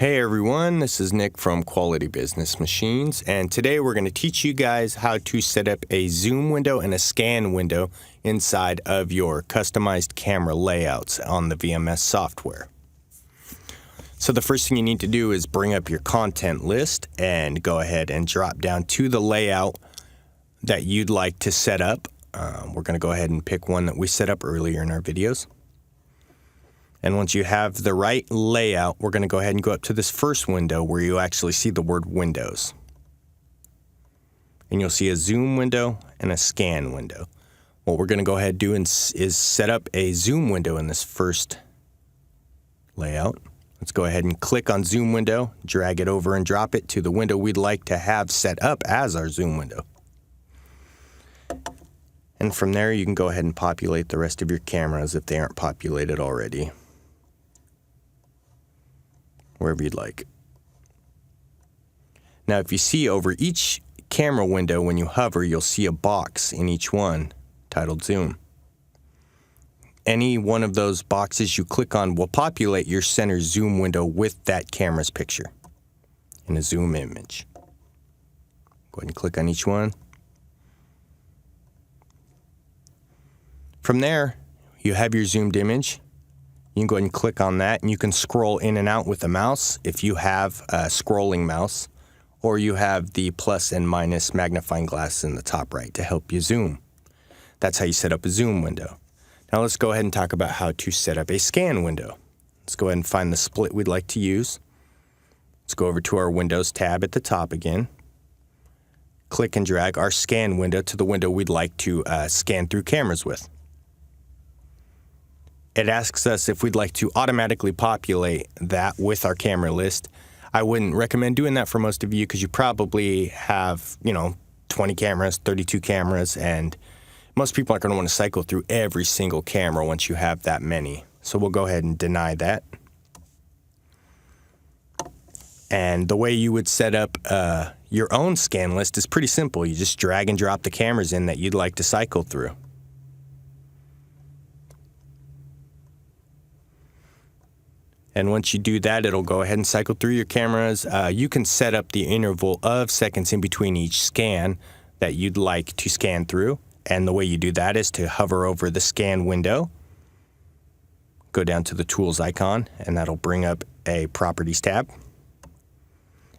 Hey everyone, this is Nick from Quality Business Machines, and today we're going to teach you guys how to set up a zoom window and a scan window inside of your customized camera layouts on the VMS software. So the first thing you need to do is bring up your content list and go ahead and drop down to the layout that you'd like to set up. We're going to go ahead and pick one that we set up earlier in our videos. And once you have the right layout, we're going to go ahead and go up to this first window where you actually see the word Windows. And you'll see a zoom window and a scan window. What we're going to go ahead and do is set up a zoom window in this first layout. Let's go ahead and click on zoom window, drag it over and drop it to the window we'd like to have set up as our zoom window. And from there, you can go ahead and populate the rest of your cameras if they aren't populated already, wherever you'd like. Now, if you see over each camera window, when you hover, you'll see a box in each one titled Zoom. Any one of those boxes you click on will populate your center zoom window with that camera's picture in a zoom image. Go ahead and click on each one. From there, you have your zoomed image. You can go ahead and click on that, and you can scroll in and out with the mouse if you have a scrolling mouse, or you have the plus and minus magnifying glass in the top right to help you zoom. That's how you set up a zoom window. Now let's go ahead and talk about how to set up a scan window. Let's go ahead and find the split we'd like to use. Let's go over to our Windows tab at the top again. Click and drag our scan window to the window we'd like to scan through cameras with. It asks us if we'd like to automatically populate that with our camera list. I wouldn't recommend doing that for most of you because you probably have, 20 cameras, 32 cameras, and most people aren't going to want to cycle through every single camera once you have that many. So we'll go ahead and deny that. And the way you would set up your own scan list is pretty simple. You just drag and drop the cameras in that you'd like to cycle through. And once you do that, it'll go ahead and cycle through your cameras. You can set up the interval of seconds in between each scan that you'd like to scan through. And the way you do that is to hover over the scan window, go down to the tools icon, and that'll bring up a properties tab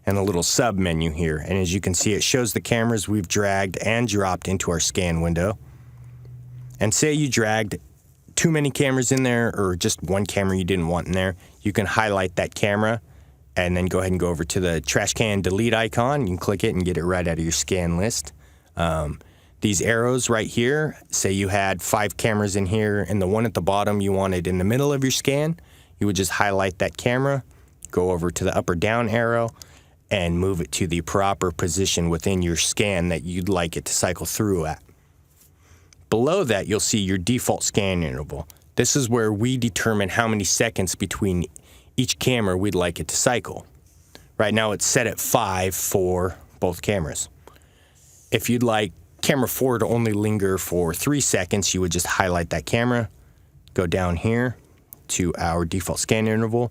and a little sub menu here. And as you can see, it shows the cameras we've dragged and dropped into our scan window. And say you dragged too many cameras in there or just one camera you didn't want in there, you can highlight that camera and then go ahead and go over to the trash can delete icon. You can click it and get it right out of your scan list. These arrows right here, say you had 5 cameras in here and the one at the bottom you wanted in the middle of your scan, you would just highlight that camera, go over to the up or down arrow, and move it to the proper position within your scan that you'd like it to cycle through at. Below that, you'll see your default scan interval. This is where we determine how many seconds between each camera we'd like it to cycle. Right now, it's set at 5 for both cameras. If you'd like camera 4 to only linger for 3 seconds, you would just highlight that camera, go down here to our default scan interval,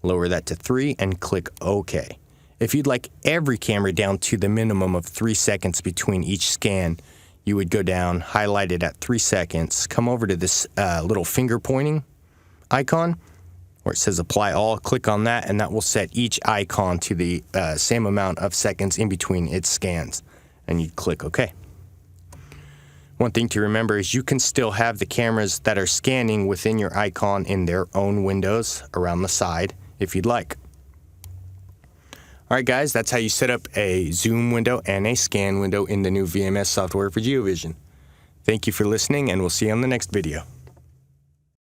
lower that to 3, and click OK. If you'd like every camera down to the minimum of 3 seconds between each scan, you would go down, highlight it at 3 seconds, come over to this little finger pointing icon where it says apply all, click on that, and that will set each icon to the same amount of seconds in between its scans. And you click OK. One thing to remember is you can still have the cameras that are scanning within your icon in their own windows around the side if you'd like. All right, guys, that's how you set up a zoom window and a scan window in the new VMS software for GeoVision. Thank you for listening, and we'll see you on the next video.